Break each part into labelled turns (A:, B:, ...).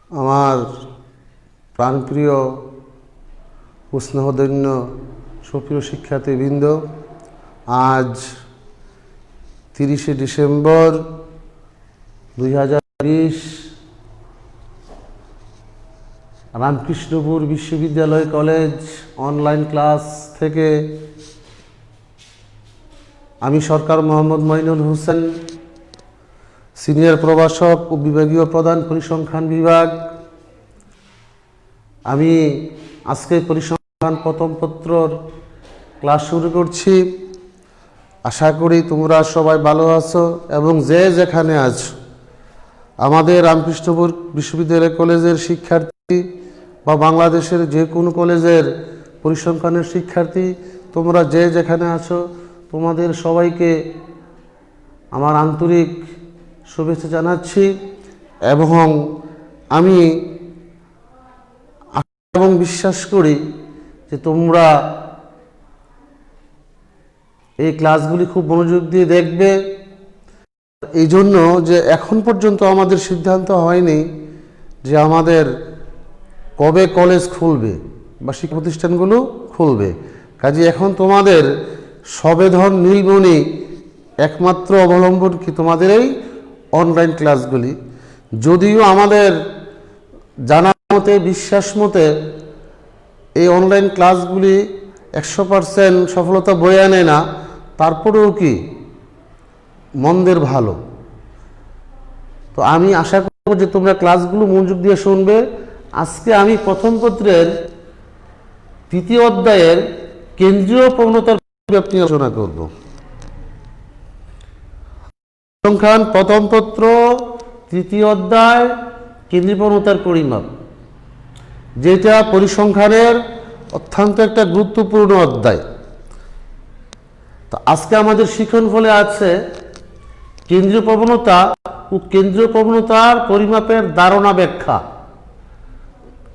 A: আমার প্রাণপ্রিয় ও স্নেহধন্য সুপ্রিয় শিক্ষার্থীবৃন্দ, আজ 30শে ডিসেম্বর 2020 রামকৃষ্ণপুর বিশ্ববিদ্যালয় কলেজ অনলাইন ক্লাস থেকে আমি সরকার মোহাম্মদ মঈনুল হোসেন, সিনিয়র প্রভাষক ও বিভাগীয় প্রধান পরিসংখ্যান বিভাগ। আমি আজকে পরিসংখ্যান প্রথম পত্রর ক্লাস শুরু করছি। আশা করি তোমরা সবাই ভালো আছো এবং যে যেখানে আছো, আমাদের রামকৃষ্ণপুর বিশ্ববিদ্যালয় কলেজের শিক্ষার্থী বা বাংলাদেশের যে কোনো কলেজের পরিসংখ্যানের শিক্ষার্থী, তোমরা যে যেখানে আছো তোমাদের সবাইকে আমার আন্তরিক শুভেচ্ছা জানাচ্ছি এবং আমি এবং বিশ্বাস করি যে তোমরা এই ক্লাসগুলি খুব মনোযোগ দিয়ে দেখবে। এই জন্য যে এখন পর্যন্ত আমাদের সিদ্ধান্ত হয়নি যে আমাদের কবে কলেজ খুলবে বা শিক্ষা প্রতিষ্ঠানগুলো খুলবে। কাজে এখন তোমাদের সবেধন নীলমণি একমাত্র অবলম্বন কি তোমাদের এই অনলাইন ক্লাসগুলি। যদিও আমাদের জানা মতে, বিশ্বাস মতে এই অনলাইন ক্লাসগুলি 100% সফলতা বয়ে আনে না, তারপরেও কি মন্দের ভালো। তো আমি আশা করব যে তোমরা ক্লাসগুলো মনোযোগ দিয়ে শুনবে। আজকে আমি প্রথম পত্রের 3য় অধ্যায়ের কেন্দ্রীয় প্রবণতার ব্যাপ্তি আলোচনা করব। পরিসংখ্যান প্রথম পত্র 3য় অধ্যায় কেন্দ্রীয় প্রবণতার পরিমাপ, যেটা পরিসংখ্যানের অত্যন্ত একটা গুরুত্বপূর্ণ অধ্যায়। তো আজকে আমাদের শিখন ফলে আছে কেন্দ্রীয় প্রবণতা ও কেন্দ্রীয় প্রবণতার পরিমাপের ধারণা ব্যাখ্যা।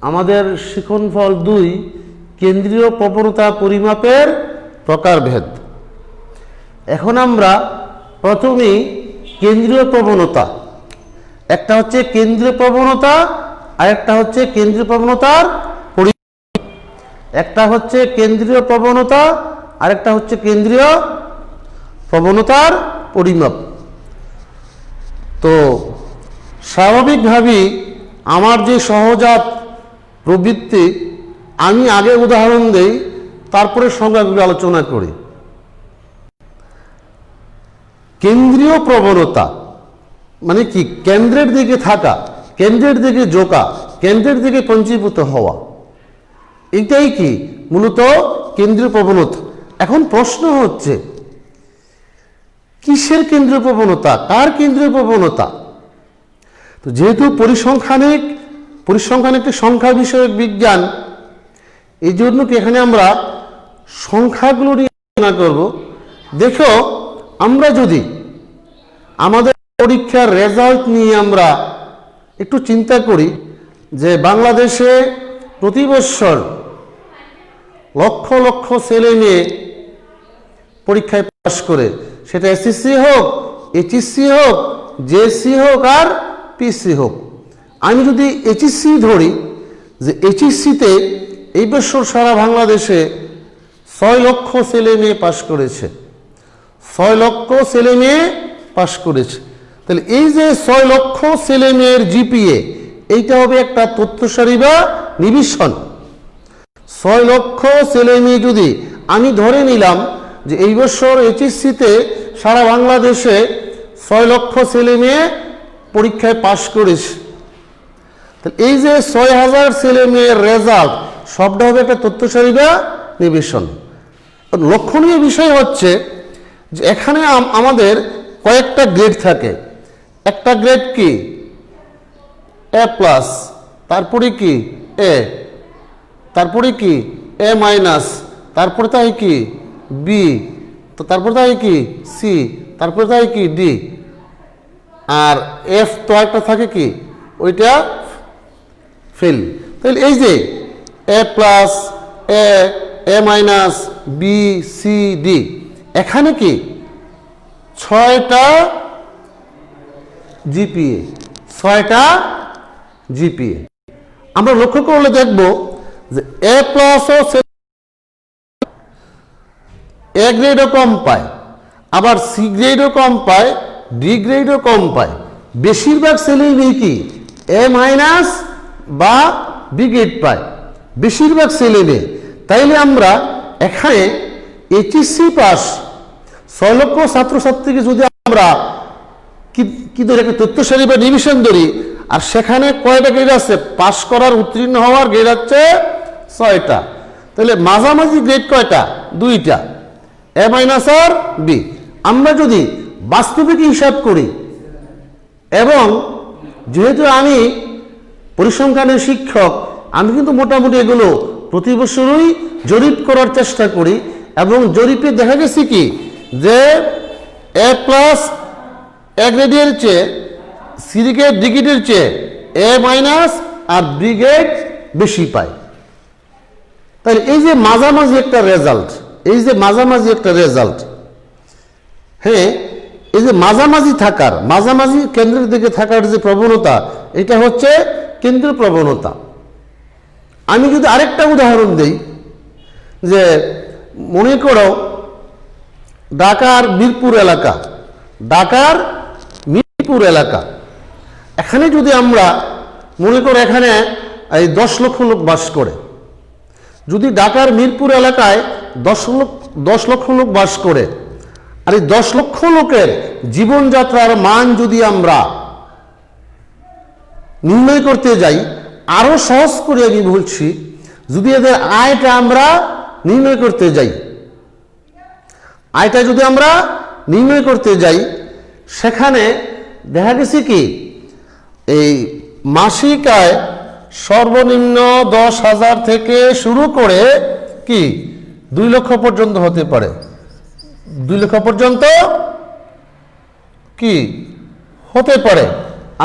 A: আমাদের শিখনফল 2 কেন্দ্রীয় প্রবণতা পরিমাপের প্রকারভেদ। এখন আমরা প্রথমেই কেন্দ্রীয় প্রবণতা, একটা হচ্ছে কেন্দ্রীয় প্রবণতা আর একটা হচ্ছে কেন্দ্রীয় প্রবণতার পরিমাপ। একটা হচ্ছে কেন্দ্রীয় প্রবণতা আর একটা হচ্ছে কেন্দ্রীয় প্রবণতার পরিমাপ। তো স্বাভাবিকভাবেই আমার যে সহজাত প্রবৃত্তি, আমি আগে উদাহরণ দেই, তারপরে সংজ্ঞাগুলো আলোচনা করি। কেন্দ্রীয় প্রবণতা মানে কি? কেন্দ্রের দিকে থাকা, কেন্দ্রের দিকে ঝোঁকা, কেন্দ্রের দিকে পঞ্জীভূত হওয়া, এটাই কি মূলত কেন্দ্রীয় প্রবণতা। এখন প্রশ্ন হচ্ছে, কিসের কেন্দ্রীয় প্রবণতা, কার কেন্দ্রীয় প্রবণতা? তো যেহেতু পরিসংখ্যান একটি সংখ্যা বিষয়ক বিজ্ঞান, এই জন্য কি এখানে আমরা সংখ্যাগুলো নিয়ে আলোচনা করব। দেখো, আমরা যদি আমাদের পরীক্ষার রেজাল্ট নিয়ে আমরা একটু চিন্তা করি যে বাংলাদেশে প্রতি বছর লক্ষ লক্ষ ছেলে মেয়ে পরীক্ষায় পাস করে, সেটা এসএসসি হোক, এইচএসসি হোক, জেএসসি হোক আর পিএসসি হোক। আমি যদি এইচএসসি ধরি, যে এইচএসসিতে এই বছর সারা বাংলাদেশে 6 লক্ষ ছেলে মেয়ে পাস করেছে, 6 লক্ষ ছেলে মেয়ে পাস করেছে। তাহলে এই যে 6 লক্ষ ছেলে মেয়ের জিপিএ, এইটা হবে একটা তথ্যসারি বা নিবিশন। 6 লক্ষ ছেলে মেয়ে যদি আমি ধরে নিলাম যে এই বছর এইচএসসিতে সারা বাংলাদেশে 6 লক্ষ ছেলে মেয়ে পরীক্ষায় পাস করেছে, তাহলে এই যে 6000 ছেলে মেয়ের রেজাল্ট সবটা হবে একটা তথ্যসারি বা নিবেশন। লক্ষণীয় বিষয় হচ্ছে যে এখানে আমাদের কয়েকটা গ্রেড থাকে। একটা গ্রেড কি এ প্লাস, তারপরে কি এ, তারপরে কি এ মাইনাস, তারপরে তাই কি বি, তো তারপরে তাই কি সি, তারপরে তাই কি ডি, আর এফ তো একটা থাকে কি ওইটা ফেল। তাহলে এই যে এ প্লাস, এ মাইনাস, বি, সি, ডি, এখানে কি 6টা জিপিএ, 6টা জিপিএ। আমরা লক্ষ্য করলে দেখব যে এ প্লাস ও এ গ্রেডও কম পায়, আবার সি গ্রেডও কম পায়, ডি গ্রেডও কম পায়। বেশিরভাগ ছেলেই নেই কি এ মাইনাস বা বি গ্রেড পায়, বেশিরভাগ ছেলে নেই। তাইলে আমরা এখানে এইচএসসি পাস 6 লক্ষ ছাত্রছাত্রীকে যদি আমরা কি ধরি, একটা তথ্যশালী বা ডিভিশন ধরি, আর সেখানে কয়টা গ্রেড আছে, পাস করার উত্তীর্ণ হওয়ার গ্রেড হচ্ছে 6টা, তাহলে মাঝামাঝি গ্রেড কয়টা, 2টা, এ মাইনাস আর বি। আমরা যদি বাস্তবিক হিসাব করি, এবং যেহেতু আমি পরিসংখ্যানের শিক্ষক, আমি কিন্তু মোটামুটি এগুলো প্রতি বছরই জরিপ করার চেষ্টা করি, এবং জরিপে দেখা গেছে কি যে এ প্লাস এ গ্রেডের চেয়ে সি গ্রেড ডি গ্রেডের চেয়ে এ মাইনাস আর বি গ্রেড বেশি পায়। তাহলে এই যে মাঝামাঝি একটা রেজাল্ট, এই যে মাঝামাঝি একটা রেজাল্ট, হ্যাঁ, এই যে মাঝামাঝি থাকার, মাঝামাঝি কেন্দ্রের দিকে থাকার যে প্রবণতা, এটা হচ্ছে কেন্দ্রীয় প্রবণতা। আমি যদি আরেকটা উদাহরণ দিই, যে মনে করো ঢাকার মিরপুর এলাকা, ঢাকার মিরপুর এলাকা, এখানে যদি আমরা মনে করো এখানে এই 10 লক্ষ লোক বাস করে, যদি ঢাকার মিরপুর এলাকায় 10 লক্ষ লোক বাস করে, আর এই 10 লক্ষ লোকের জীবনযাত্রার মান যদি আমরা নির্ণয় করতে যাই, আরো সহজ করে আমি বলছি, যদি এদের আয়টা আমরা নির্ণয় করতে যাই, আয়টা যদি আমরা নির্ণয় করতে যাই, সেখানে দেখা গেছে কি এই মাসিক আয় সর্বনিম্ন 10,000 থেকে শুরু করে কি 2 লক্ষ পর্যন্ত হতে পারে, 2 লক্ষ পর্যন্ত কি হতে পারে।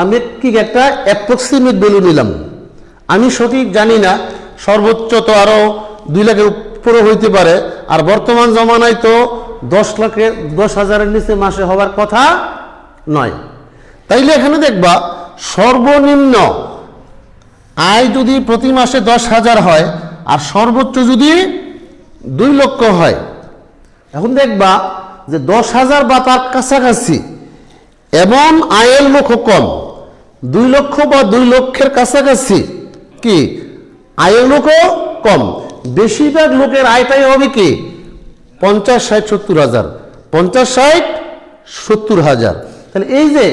A: আমি কি একটা অ্যাপ্রক্সিমেট ভ্যালু নিলাম, আমি সঠিক জানি না, সর্বোচ্চ তো আরো 2 লাখের উপরে হইতে পারে, আর বর্তমান জমানায় তো 10,000-এর নিচে মাসে হওয়ার কথা নয়। তাইলে এখানে দেখবা সর্বনিম্ন আয় যদি প্রতি মাসে 10,000 হয়, আর সর্বোচ্চ যদি 2 লক্ষ হয়, এখন দেখবা যে 10,000 বা তার কাছাকাছি এবং আয়ের লক্ষ্য কম, 2 লক্ষ বা 2 লক্ষের কাছাকাছি কি আয়ের লক্ষ্য কম, বেশিরভাগ লোকের আয়টাই হবে কি 50-60-70 হাজার, 50-60-70 হাজার। তাহলে এই যে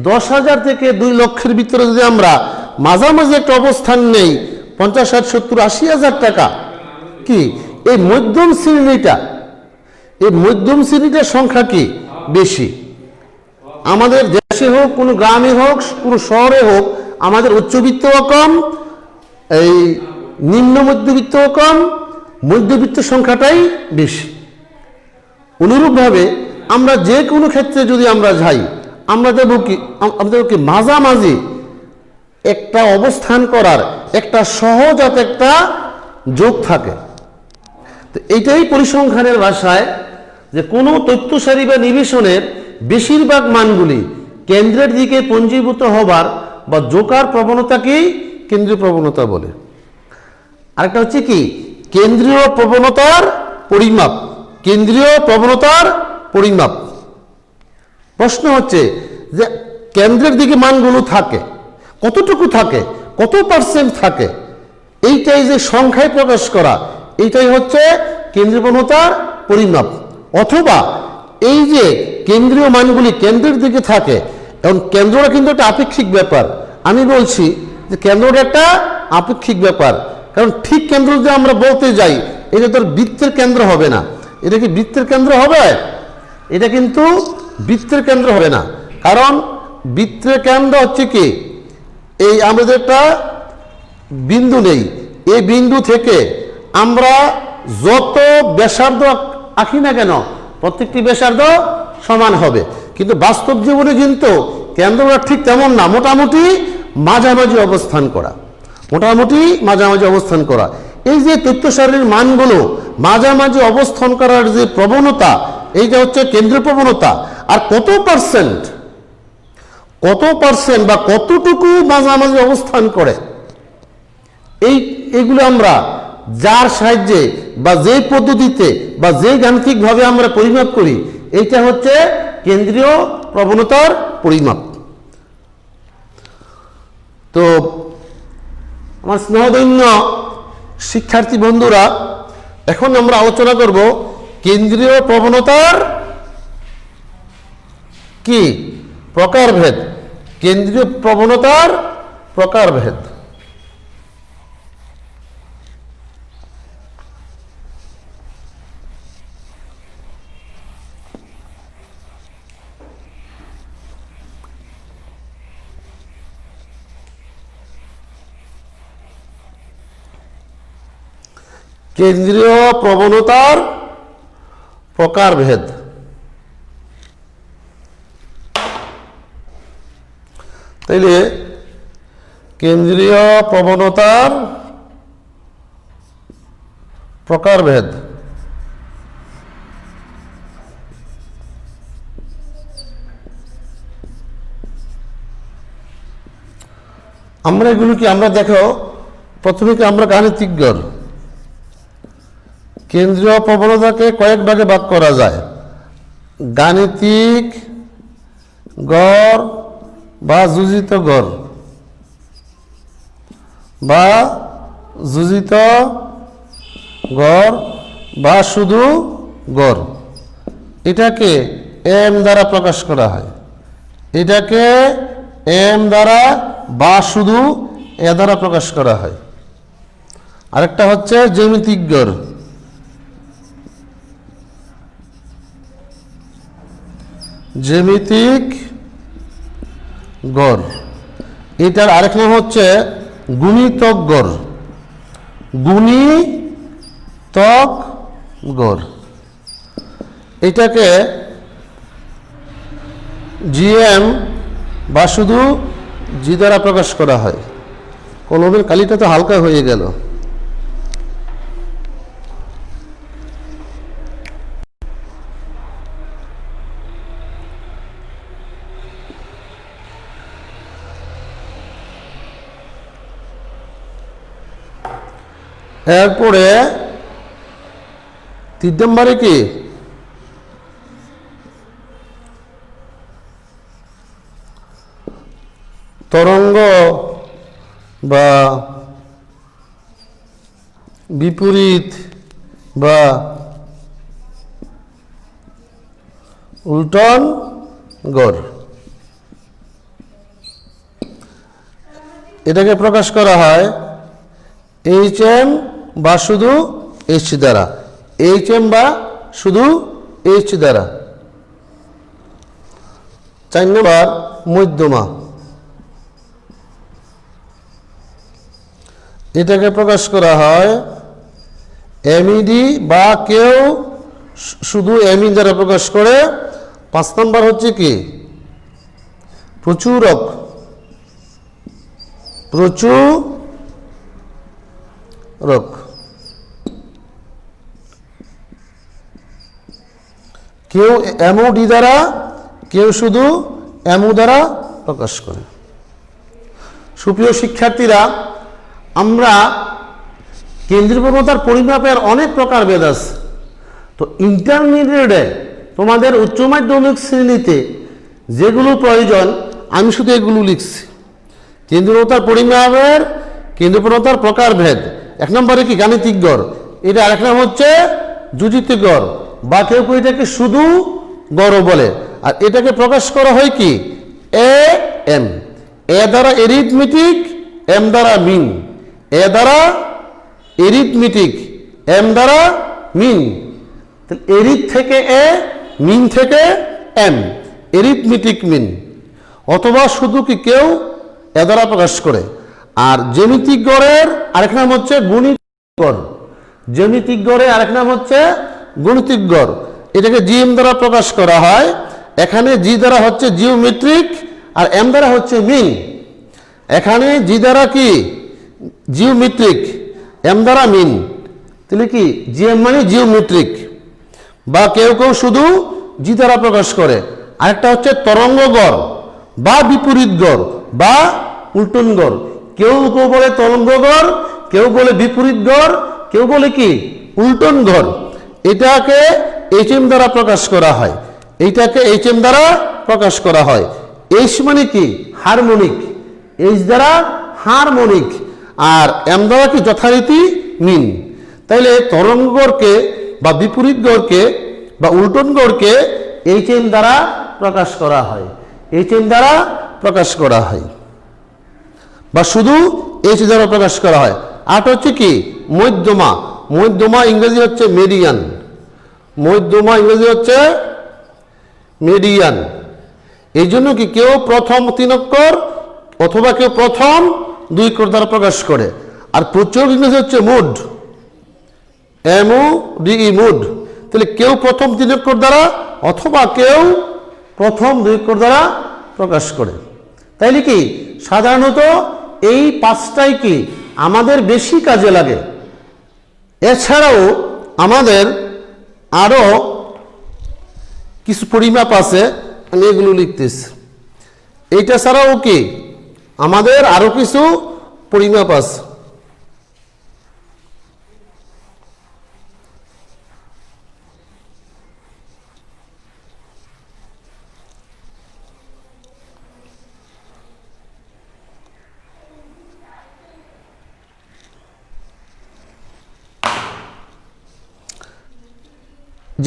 A: 10,000 থেকে 2 লক্ষের ভিতরে যদি আমরা মাঝামাঝি একটা অবস্থান নেই, 50-60-70-80 হাজার টাকা, কি এই মধ্যম শ্রেণীটা, এই মধ্যম শ্রেণীটার সংখ্যা কি বেশি। আমাদের দেশে হোক, কোনো গ্রামে হোক, কোনো শহরে হোক, আমাদের উচ্চবিত্তও কম, এই নিম্ন মধ্যবিত্তও কম, মধ্যবিত্ত সংখ্যাটাই বেশি। অনুরূপভাবে আমরা যে কোনো ক্ষেত্রে যদি আমরা যাই, আমরা আমাদেরকে মাঝামাঝি একটা অবস্থান করার একটা সহজ একটা যোগ থাকে। তো এইটাই পরিসংখ্যানের ভাষায় যে কোনো তথ্যসারি বা নিবেশনের বেশিরভাগ মানগুলি কেন্দ্রের দিকে পঞ্জীভূত হবার বা জোকার প্রবণতাকেই কেন্দ্রীয় প্রবণতা বলে। আরেকটা হচ্ছে কি কেন্দ্রীয় প্রবণতার পরিমাপ, কেন্দ্রীয় প্রবণতার পরিমাপ। প্রশ্ন হচ্ছে যে কেন্দ্রের দিকে মানগুলো থাকে, কতটুকু থাকে, কত পার্সেন্ট থাকে, এইটাই যে সংখ্যায় প্রকাশ করা, এইটাই হচ্ছে কেন্দ্রীয় প্রবণতার পরিমাপ। অথবা এই যে কেন্দ্রীয় মানগুলি কেন্দ্রের দিকে থাকে, এবং কেন্দ্রটা কিন্তু একটা আপেক্ষিক ব্যাপার। আমি বলছি যে কেন্দ্রটা একটা আপেক্ষিক ব্যাপার, কারণ ঠিক কেন্দ্র যদি আমরা বলতে যাই, এটা তোর বৃত্তের কেন্দ্র হবে না। এটা কি বৃত্তের কেন্দ্র হবে? এটা কিন্তু বৃত্তের কেন্দ্র হবে না, কারণ বৃত্তের কেন্দ্র হচ্ছে কি এই আমাদের একটা বিন্দু নেই, এই বিন্দু থেকে আমরা যত ব্যাসার্ধ আঁকি না কেন, প্রত্যেকটি ব্যাসার্ধ সমান হবে, কিন্তু বাস্তব জীবনে কিন্তু কেন্দ্রটা ঠিক তেমন না, মোটামুটি মাঝামাঝি অবস্থান করা, মোটামুটি মাঝামাঝি অবস্থান করা। এই যে তথ্যসারির মানগুলো মাঝামাঝি অবস্থান করার যে প্রবণতা, এইটা হচ্ছে কেন্দ্রীয় প্রবণতা। আর কত পার্সেন্ট কত পার্সেন্ট বা কতটুকু মাঝামাঝি অবস্থান করে, এইগুলো আমরা যার সাহায্যে বা যে পদ্ধতিতে বা যে গাণিতিকভাবে আমরা পরিমাপ করি, এইটা হচ্ছে কেন্দ্রীয় প্রবণতার পরিমাপ। তো আমার স্নেহধন্য শিক্ষার্থী বন্ধুরা, এখন আমরা আলোচনা করব কেন্দ্রীয় প্রবণতার কি প্রকারভেদ, কেন্দ্রীয় প্রবণতার প্রকারভেদ। কেন্দ্রীয় প্রবণতার প্রকারভেদ। তাইলে কেন্দ্রীয় প্রবণতার প্রকারভেদ, আমরা এগুলো কি আমরা দেখো, প্রথমে কি আমরা গাণিতিজ্ঞ, কেন্দ্রীয় প্রবণতাকে কয়েক ভাগে ভাগ করা যায়, গাণিতিক গড় বা যোজিত গড় বা যোজিত গড় বা শুধু গড়। এটাকে এম দ্বারা প্রকাশ করা হয়, এটাকে এম দ্বারা বা শুধু এ দ্বারা প্রকাশ করা হয়। আরেকটা হচ্ছে জ্যামিতিক গড়, জ্যামিতিক গড়। এটার আরেক নাম হচ্ছে গুণিতক গড়, গুণিতক গড়। এটাকে জিএম বা শুধু জি দ্বারা প্রকাশ করা হয়। কলমের কালিটা তো হালকা হয়ে গেল। এরপরে 3 নম্বরে কি তরঙ্গ বা বিপরীত বা উল্টন গড়। এটাকে প্রকাশ করা হয় এইচ এম বা শুধু এইচ দ্বারা, এইচ এম বা শুধু এইচ দ্বারা। 4 নম্বর মধ্যমা, এটাকে প্রকাশ করা হয় এমইডি বা কেউ শুধু এমই দ্বারা প্রকাশ করে। 5 নম্বর হচ্ছে কি প্রচুরক, প্রচুরক কেউ এমওডি দ্বারা, কেউ শুধু এমও দ্বারা প্রকাশ করে। সুপ্রিয় শিক্ষার্থীরা, আমরা কেন্দ্রীয় প্রবণতার পরিমাপের অনেক প্রকারভেদ আছে। তো ইন্টারমিডিয়েটে তোমাদের উচ্চ মাধ্যমিক শ্রেণীতে যেগুলো প্রয়োজন আমি শুধু এগুলো লিখছি। কেন্দ্রীয় প্রবণতার পরিমাপের কেন্দ্রীয় প্রবণতার প্রকারভেদ। 1 নম্বরে কি গাণিতিক গড়, এটা আরেক নাম হচ্ছে যোজিত গড় বা কেউ কেউ এটাকে শুধু গড় বলে। আর এটাকে প্রকাশ করা হয় কি এ এম, এ দ্বারা এরিথমেটিক, এম দ্বারা মিন, এ দ্বারা এরিথমেটিক, এম দ্বারা মিন। এরিথ থেকে এ, মিন থেকে এম, এরিথমেটিক মিন। অথবা শুধু কি কেউ এ দ্বারা প্রকাশ করে। আর জ্যামিতিক গড়ের আরেক নাম হচ্ছে গণিতিক গড়, জ্যামিতিক গড়ের আরেক নাম হচ্ছে গণিতিক গড়। এটাকে জিএম দ্বারা প্রকাশ করা হয়। এখানে জি দ্বারা হচ্ছে জিওমেট্রিক আর এম দ্বারা হচ্ছে মিন। এখানে জি দ্বারা কি জিওমেট্রিক, এম দ্বারা মিন। তাহলে কি জিএম মানে জিওমেট্রিক বা কেউ কেউ শুধু জি দ্বারা প্রকাশ করে। আরেকটা হচ্ছে তরঙ্গ গড় বা বিপরীত গড় বা উল্টন গড়। কেউ কেউ বলে তরঙ্গ গড়, কেউ বলে বিপরীত গড়, কেউ বলে কি উল্টন গড়। এটাকে এইচএম দ্বারা প্রকাশ করা হয়, এইটাকে এইচএম দ্বারা প্রকাশ করা হয়। এইচ মানে কি হারমোনিক, এইচ দ্বারা হারমোনিক, আর এম দ্বারা কি যথারীতি মিন। তাইলে তরঙ্গ গড়কে বা বিপরীত গড়কে বা উল্টন গড়কে এইচএম দ্বারা প্রকাশ করা হয়, এইচএম দ্বারা প্রকাশ করা হয়, বা শুধু এইচ দ্বারা প্রকাশ করা হয়। আর হচ্ছে কি মধ্যমা, মধ্যমা ইংরেজি হচ্ছে মেডিয়ান, মধ্যমা ইংরেজি হচ্ছে মেডিয়ান। এই জন্য কি কেউ প্রথম 3 অক্ষর অথবা কেউ প্রথম 2 অক্ষর দ্বারা প্রকাশ করে। আর প্রচুর ইংরেজি হচ্ছে মুড, MUDE মুড। তাহলে কেউ প্রথম 3 অক্ষর দ্বারা অথবা কেউ প্রথম 2 অক্ষর দ্বারা প্রকাশ করে। তাইলে কি সাধারণত এই 5টাই কি আমাদের বেশি কাজে লাগে। এছাড়াও আমাদের আরো কিছু পরিমাপ আছে, আমি এগুলো লিখতেছি। এইটা ছাড়াও কি আমাদের আরো কিছু পরিমাপ আছে।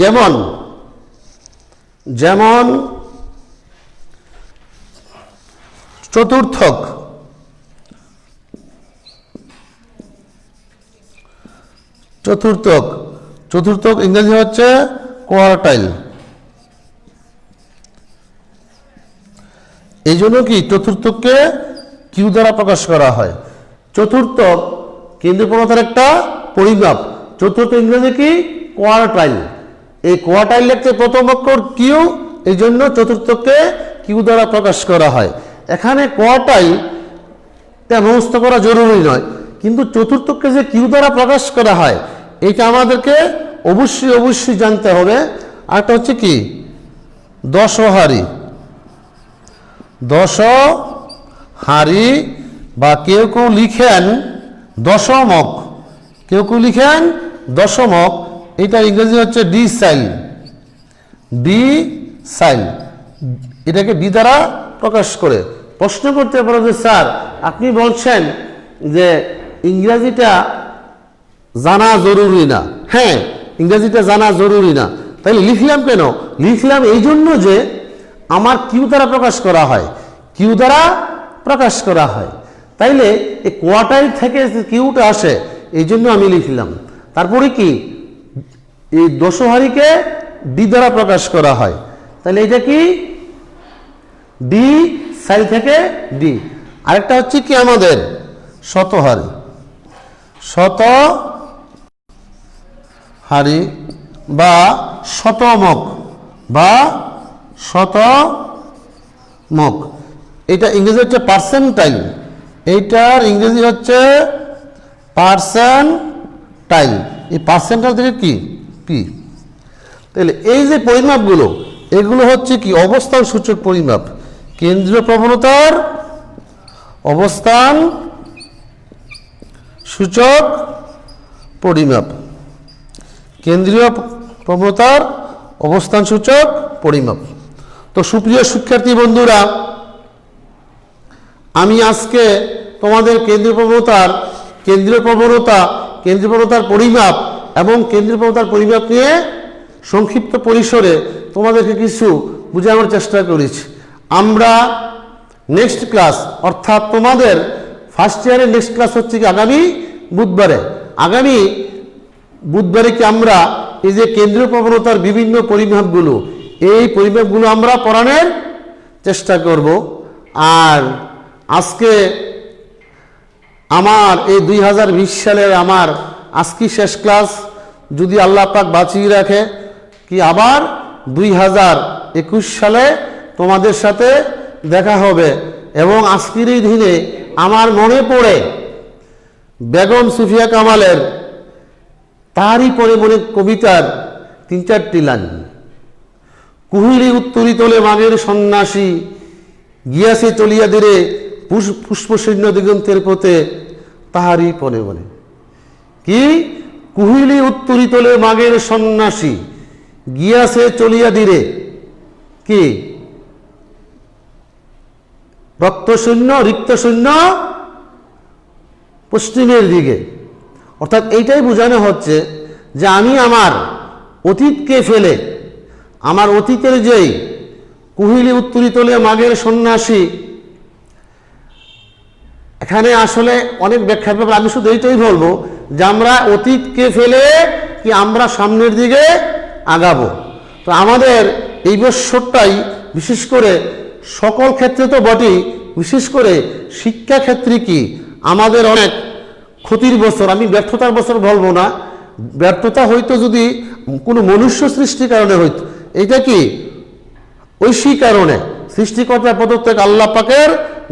A: যেমন যেমন চতুর্থক, চতুর্থক, চতুর্থক ইংরেজি হচ্ছে কোয়ার্টাইল। এই জন্য কি চতুর্থককে কিউ দ্বারা প্রকাশ করা হয়। চতুর্থক কেন্দ্রীয় প্রবণতার একটা পরিমাপ। চতুর্থ ইংরেজি কি কোয়ার্টাইল। এই কোয়ার্টাইল লিখতে প্রথম অক্ষর কিউ, এই জন্য চতুর্থকে কিউ দ্বারা প্রকাশ করা হয়। এখানে কোয়ার্টাইলটা মুখস্থ করা জরুরি নয়, কিন্তু চতুর্থকে যে কিউ দ্বারা প্রকাশ করা হয় এটা আমাদেরকে অবশ্যই অবশ্যই জানতে হবে। আরটা হচ্ছে কি দশহারি, দশহারি বা কেউ কেউ লিখেন দশমক, কেউ কেউ লিখেন দশমক। এটা ইংরেজি হচ্ছে ডিসাইল, ডিসাইল। এটাকে ডি দ্বারা প্রকাশ করে। প্রশ্ন করতে পারো যে স্যার আপনি বলছেন যে ইংরেজিটা জানা জরুরি না। হ্যাঁ, ইংরেজিটা জানা জরুরি না, তাহলে লিখলাম কেন? লিখলাম এই জন্য যে আমার কিউ দ্বারা প্রকাশ করা হয়, কিউ দ্বারা প্রকাশ করা হয়। তাইলে এই কোয়ার্টাইল থেকে যে কিউটা আসে এই জন্য আমি লিখলাম। তারপরে কি এই দশহারিকে ডি দ্বারা প্রকাশ করা হয়, তাহলে এটা কি ডি সাইল থেকে ডি। আরেকটা হচ্ছে কি আমাদের শতহারি, শতহারি বা শতমক বা শতমক। এটা ইংরেজি হচ্ছে পার্সেন্টাইল, এইটার ইংরেজি হচ্ছে পার্সেন্টাইল। এই পার্সেন্টাইল থেকে কি পি। তাহলে এই যে পরিমাপগুলো এগুলো হচ্ছে কি অবস্থান সূচক পরিমাপ। কেন্দ্রীয় প্রবণতার অবস্থান সূচক পরিমাপ, কেন্দ্রীয় প্রবণতার অবস্থান সূচক পরিমাপ। তো সুপ্রিয় শিক্ষার্থী বন্ধুরা, আমি আজকে তোমাদের কেন্দ্রীয় প্রবণতার পরিমাপ এবং কেন্দ্রীয় প্রবণতার পরিমাপ নিয়ে সংক্ষিপ্ত পরিসরে তোমাদেরকে কিছু বোঝানোর চেষ্টা করেছি। আমরা নেক্সট ক্লাস অর্থাৎ তোমাদের ফার্স্ট ইয়ারের নেক্সট ক্লাস হচ্ছে কি আগামী বুধবারে। আগামী বুধবারে কি আমরা এই যে কেন্দ্রীয় প্রবণতার বিভিন্ন পরিমাপগুলো, এই পরিমাপগুলো আমরা পড়ানোর চেষ্টা করব। আর আজকে আমার এই 2020 সালের আমার আজকে শেষ ক্লাস। যদি আল্লাহ পাক বাঁচিয়ে রাখে কি আবার 2021 সালে তোমাদের সাথে দেখা হবে। এবং আজকের এই দিনে আমার মনে পড়ে বেগম সুফিয়া কামালের তারই পরে মনে কবিতার 3-4টি লাইন। কুহিলি উত্তরি তোলে মাগের সন্ন্যাসী, গিয়াছে চলিয়া দিরে পুষ্পশূন্য দিগন্তের পথে তাহারি পনে বনে। কি? কুহিলি উত্তরি তোলে মাগের সন্ন্যাসী, গিয়াছে চলিয়া দিরে কি রক্তশূন্য রিক্তশূন্য পশ্চিমের দিকে। অর্থাৎ এইটাই বোঝানো হচ্ছে যে আমি আমার অতীতকে ফেলে, আমার অতীতের যেই কুহিলি উত্তরি তোলে মাগের সন্ন্যাসী, এখানে আসলে অনেক ব্যাখ্যার ব্যাপার, আমি শুধু এইটাই বলবো যে আমরা অতীতকে ফেলে কি আমরা সামনের দিকে আগাবো। তো আমাদের এই বছরটাই বিশেষ করে সকল ক্ষেত্রে তো বটেই, বিশেষ করে শিক্ষা ক্ষেত্রে কি আমাদের অনেক ক্ষতির বছর, আমি ব্যর্থতার বছর বলবো না, ব্যর্থতা হয়তো যদি কোনো মনুষ্য সৃষ্টির কারণে হইতো, এইটা কি ঐশী কারণে সৃষ্টিকর্তা প্রদত্ত আল্লাহ পাকের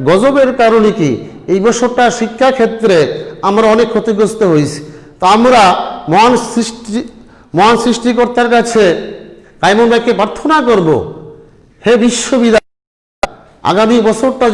A: গজবের কারণে কি এই বছরটা শিক্ষা ক্ষেত্রে আমরা অনেক ক্ষতিগ্রস্ত হয়েছি। তা আমরা মহান সৃষ্টিকর্তার কাছে কাইমুল ভাইকে প্রার্থনা করব, হে বিশ্ববিদ্যালয় আগামী বছরটা